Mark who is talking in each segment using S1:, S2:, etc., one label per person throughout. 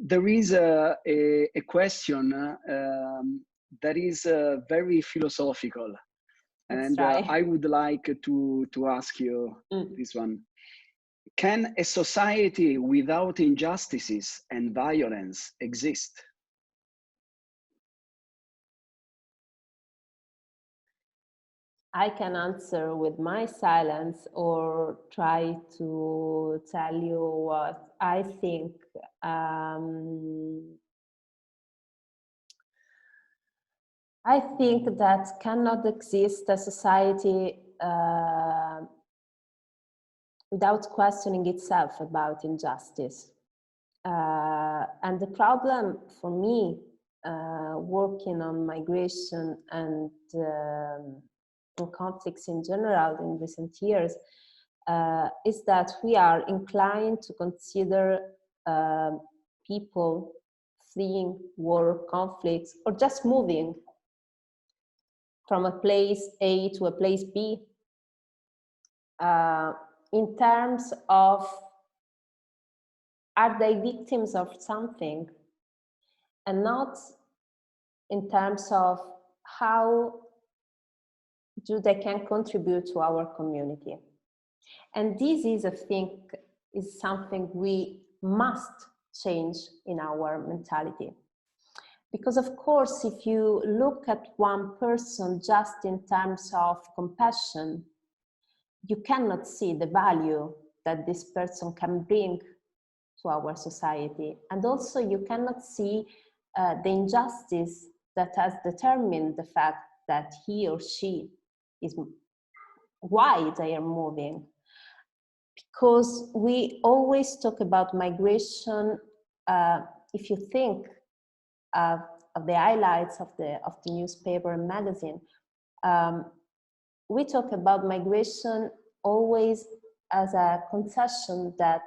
S1: there is a question that is very philosophical. And I would like to ask you this one. Can a society without injustices and violence exist?
S2: I can answer with my silence or try to tell you what I think. I think that cannot exist a society without questioning itself about injustice. And the problem for me, working on migration and on conflicts in general in recent years, is that we are inclined to consider people fleeing war, conflicts, or just moving from a place A to a place B in terms of, are they victims of something, and not in terms of how do they can contribute to our community. And this is, I think, is something we must change in our mentality. Because of course, if you look at one person just in terms of compassion, you cannot see the value that this person can bring to our society. And also you cannot see the injustice that has determined the fact that he or she is, why they are moving. Because we always talk about migration, if you think of the highlights of the newspaper and magazine, we talk about migration always as a concession, that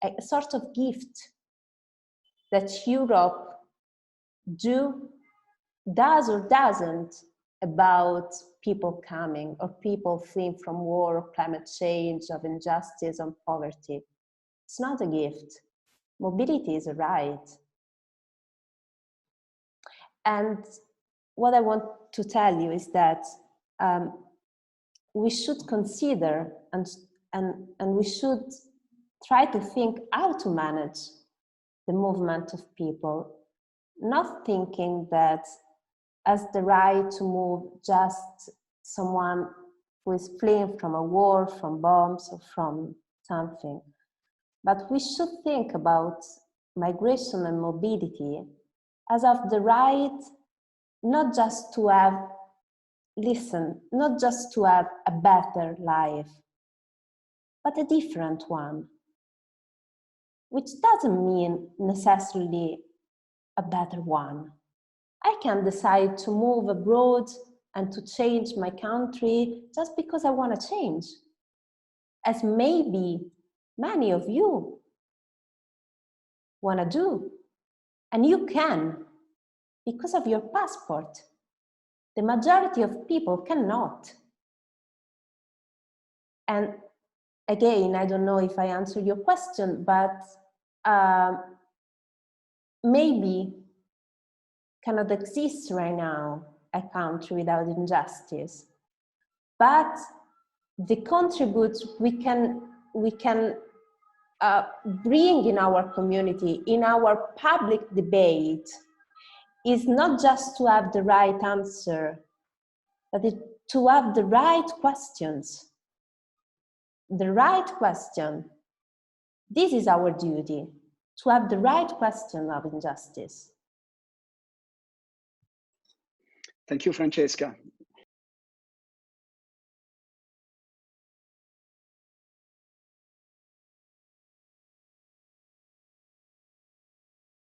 S2: a sort of gift that Europe does or doesn't about people coming or people fleeing from war, or climate change, of injustice, and poverty. It's not a gift. Mobility is a right. And what I want to tell you is that we should consider and we should try to think how to manage the movement of people, not thinking that as the right to move just someone who is fleeing from a war, from bombs, or from something. But we should think about migration and mobility as of the right, not just to have, not just to have a better life, but a different one, which doesn't mean necessarily a better one. I can decide to move abroad and to change my country just because I want to change, as maybe many of you want to do. And you can, because of your passport. The majority of people cannot. And again, I don't know if I answered your question, but maybe cannot exist right now a country without injustice. But the contributes we can bring in our community, in our public debate, is not just to have the right answer, but to have the right questions. The right question. This is our duty, to have the right question of injustice.
S1: Thank you, Francesca.